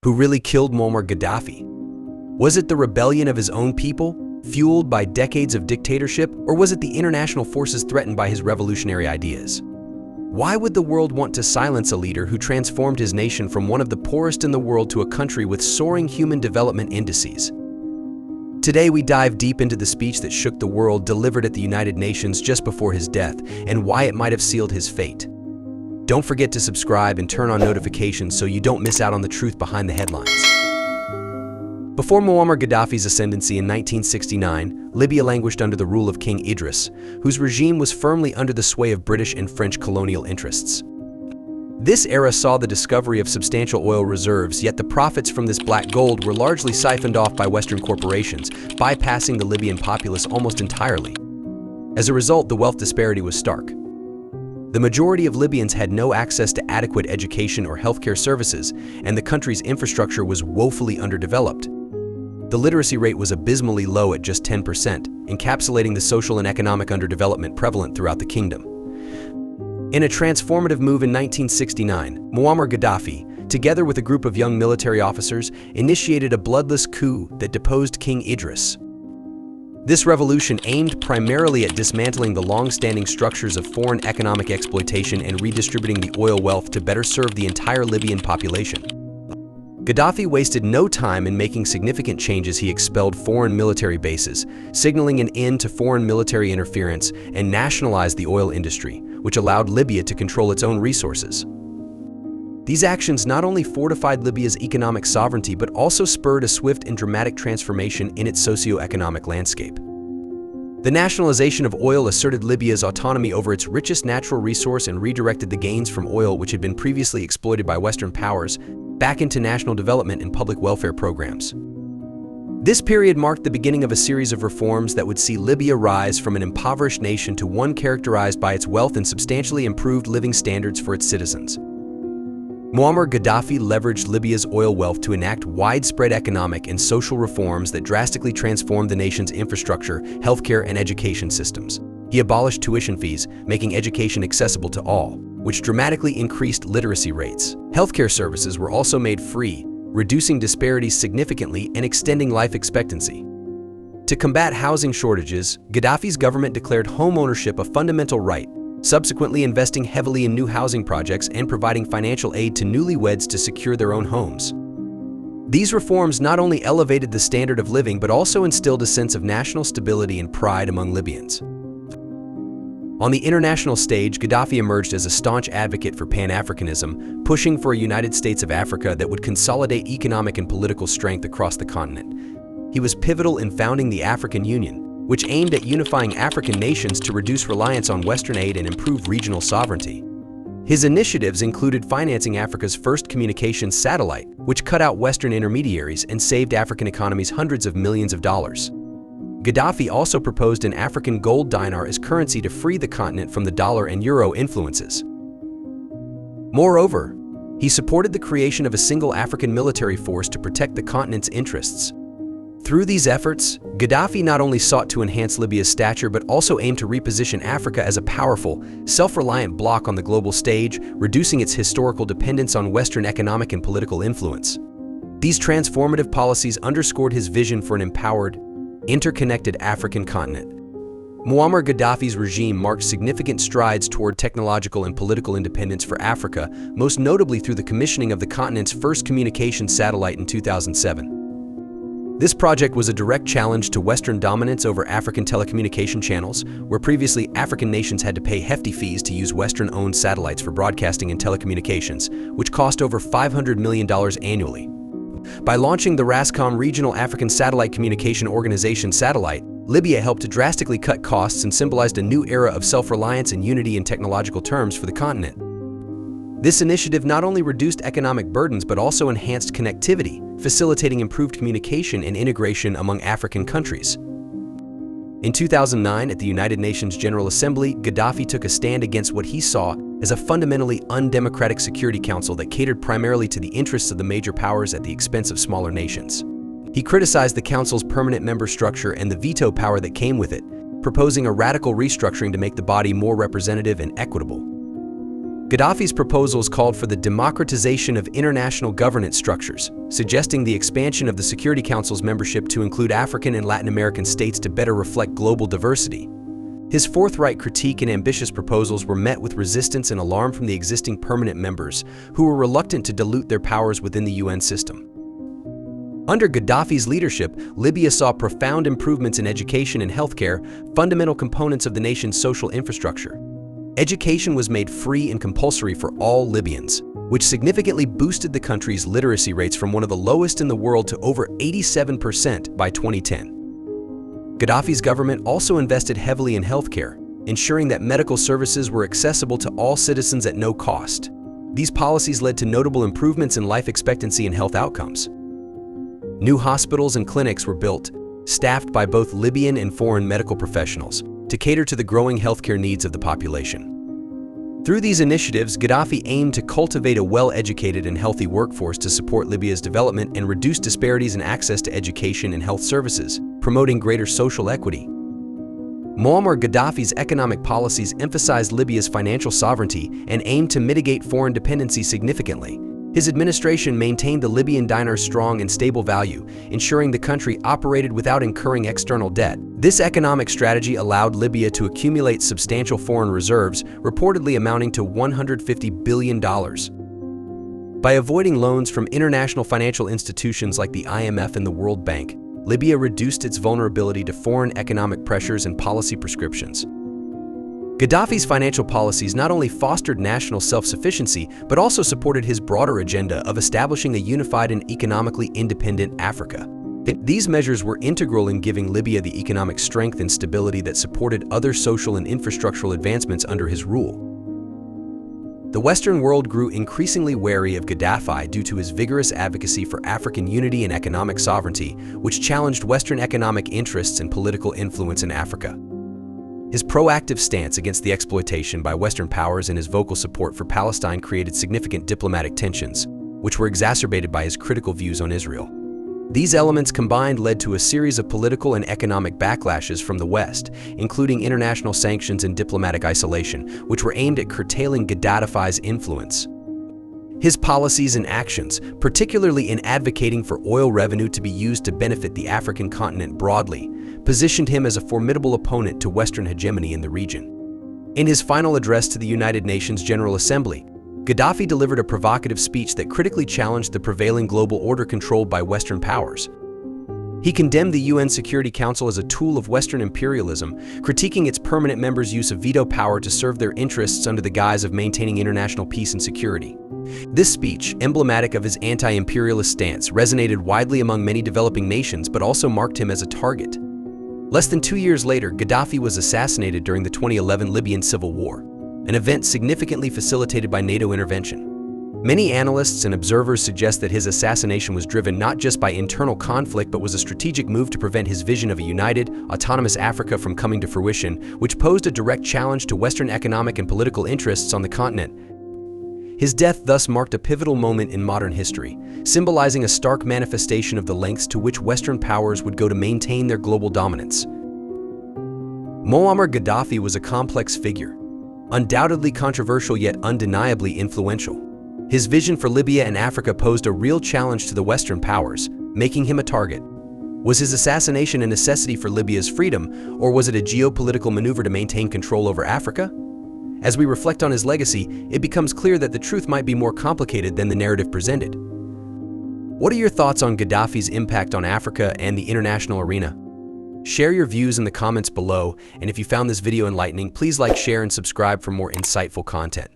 Who really killed Muammar Gaddafi? Was it the rebellion of his own people, fueled by decades of dictatorship, or was it the international forces threatened by his revolutionary ideas? Why would the world want to silence a leader who transformed his nation from one of the poorest in the world to a country with soaring human development indices? Today, we dive deep into the speech that shook the world, delivered at the United Nations just before his death, and why it might have sealed his fate. Don't forget to subscribe and turn on notifications so you don't miss out on the truth behind the headlines. Before Muammar Gaddafi's ascendancy in 1969, Libya languished under the rule of King Idris, whose regime was firmly under the sway of British and French colonial interests. This era saw the discovery of substantial oil reserves, yet the profits from this black gold were largely siphoned off by Western corporations, bypassing the Libyan populace almost entirely. As a result, the wealth disparity was stark. The majority of Libyans had no access to adequate education or healthcare services, and the country's infrastructure was woefully underdeveloped. The literacy rate was abysmally low at just 10%, encapsulating the social and economic underdevelopment prevalent throughout the kingdom. In a transformative move in 1969, Muammar Gaddafi, together with a group of young military officers, initiated a bloodless coup that deposed King Idris. This revolution aimed primarily at dismantling the long-standing structures of foreign economic exploitation and redistributing the oil wealth to better serve the entire Libyan population. Gaddafi wasted no time in making significant changes. He expelled foreign military bases, signaling an end to foreign military interference, and nationalized the oil industry, which allowed Libya to control its own resources. These actions not only fortified Libya's economic sovereignty but also spurred a swift and dramatic transformation in its socio-economic landscape. The nationalization of oil asserted Libya's autonomy over its richest natural resource and redirected the gains from oil, which had been previously exploited by Western powers, back into national development and public welfare programs. This period marked the beginning of a series of reforms that would see Libya rise from an impoverished nation to one characterized by its wealth and substantially improved living standards for its citizens. Muammar Gaddafi leveraged Libya's oil wealth to enact widespread economic and social reforms that drastically transformed the nation's infrastructure, healthcare, and education systems. He abolished tuition fees, making education accessible to all, which dramatically increased literacy rates. Healthcare services were also made free, reducing disparities significantly and extending life expectancy. To combat housing shortages, Gaddafi's government declared home ownership a fundamental right, subsequently investing heavily in new housing projects and providing financial aid to newlyweds to secure their own homes. These reforms not only elevated the standard of living but also instilled a sense of national stability and pride among Libyans. On the international stage, Gaddafi emerged as a staunch advocate for Pan-Africanism, pushing for a United States of Africa that would consolidate economic and political strength across the continent. He was pivotal in founding the African Union, which aimed at unifying African nations to reduce reliance on Western aid and improve regional sovereignty. His initiatives included financing Africa's first communications satellite, which cut out Western intermediaries and saved African economies hundreds of millions of dollars. Gaddafi also proposed an African gold dinar as currency to free the continent from the dollar and euro influences. Moreover, he supported the creation of a single African military force to protect the continent's interests. Through these efforts, Gaddafi not only sought to enhance Libya's stature but also aimed to reposition Africa as a powerful, self-reliant bloc on the global stage, reducing its historical dependence on Western economic and political influence. These transformative policies underscored his vision for an empowered, interconnected African continent. Muammar Gaddafi's regime marked significant strides toward technological and political independence for Africa, most notably through the commissioning of the continent's first communications satellite in 2007. This project was a direct challenge to Western dominance over African telecommunication channels, where previously African nations had to pay hefty fees to use Western-owned satellites for broadcasting and telecommunications, which cost over $500 million annually. By launching the RASCOM Regional African Satellite Communication Organization satellite, Libya helped to drastically cut costs and symbolized a new era of self-reliance and unity in technological terms for the continent. This initiative not only reduced economic burdens but also enhanced connectivity, facilitating improved communication and integration among African countries. In 2009, at the United Nations General Assembly, Gaddafi took a stand against what he saw as a fundamentally undemocratic Security Council that catered primarily to the interests of the major powers at the expense of smaller nations. He criticized the Council's permanent member structure and the veto power that came with it, proposing a radical restructuring to make the body more representative and equitable. Gaddafi's proposals called for the democratization of international governance structures, suggesting the expansion of the Security Council's membership to include African and Latin American states to better reflect global diversity. His forthright critique and ambitious proposals were met with resistance and alarm from the existing permanent members, who were reluctant to dilute their powers within the UN system. Under Gaddafi's leadership, Libya saw profound improvements in education and healthcare, fundamental components of the nation's social infrastructure. Education was made free and compulsory for all Libyans, which significantly boosted the country's literacy rates from one of the lowest in the world to over 87% by 2010. Gaddafi's government also invested heavily in healthcare, ensuring that medical services were accessible to all citizens at no cost. These policies led to notable improvements in life expectancy and health outcomes. New hospitals and clinics were built, staffed by both Libyan and foreign medical professionals, to cater to the growing healthcare needs of the population. Through these initiatives, Gaddafi aimed to cultivate a well-educated and healthy workforce to support Libya's development and reduce disparities in access to education and health services, promoting greater social equity. Muammar Gaddafi's economic policies emphasized Libya's financial sovereignty and aimed to mitigate foreign dependency significantly. His administration maintained the Libyan dinar's strong and stable value, ensuring the country operated without incurring external debt. This economic strategy allowed Libya to accumulate substantial foreign reserves, reportedly amounting to $150 billion. By avoiding loans from international financial institutions like the IMF and the World Bank, Libya reduced its vulnerability to foreign economic pressures and policy prescriptions. Gaddafi's financial policies not only fostered national self-sufficiency, but also supported his broader agenda of establishing a unified and economically independent Africa. These measures were integral in giving Libya the economic strength and stability that supported other social and infrastructural advancements under his rule. The Western world grew increasingly wary of Gaddafi due to his vigorous advocacy for African unity and economic sovereignty, which challenged Western economic interests and political influence in Africa. His proactive stance against the exploitation by Western powers and his vocal support for Palestine created significant diplomatic tensions, which were exacerbated by his critical views on Israel. These elements combined led to a series of political and economic backlashes from the West, including international sanctions and diplomatic isolation, which were aimed at curtailing Gaddafi's influence. His policies and actions, particularly in advocating for oil revenue to be used to benefit the African continent broadly, positioned him as a formidable opponent to Western hegemony in the region. In his final address to the United Nations General Assembly, Gaddafi delivered a provocative speech that critically challenged the prevailing global order controlled by Western powers. He condemned the UN Security Council as a tool of Western imperialism, critiquing its permanent members' use of veto power to serve their interests under the guise of maintaining international peace and security. This speech, emblematic of his anti-imperialist stance, resonated widely among many developing nations but also marked him as a target. Less than 2 years later, Gaddafi was assassinated during the 2011 Libyan civil war, an event significantly facilitated by NATO intervention. Many analysts and observers suggest that his assassination was driven not just by internal conflict but was a strategic move to prevent his vision of a united, autonomous Africa from coming to fruition, which posed a direct challenge to Western economic and political interests on the continent. His death thus marked a pivotal moment in modern history, symbolizing a stark manifestation of the lengths to which Western powers would go to maintain their global dominance. Muammar Gaddafi was a complex figure, undoubtedly controversial yet undeniably influential. His vision for Libya and Africa posed a real challenge to the Western powers, making him a target. Was his assassination a necessity for Libya's freedom, or was it a geopolitical maneuver to maintain control over Africa? As we reflect on his legacy, it becomes clear that the truth might be more complicated than the narrative presented. What are your thoughts on Gaddafi's impact on Africa and the international arena? Share your views in the comments below, and if you found this video enlightening, please like, share, and subscribe for more insightful content.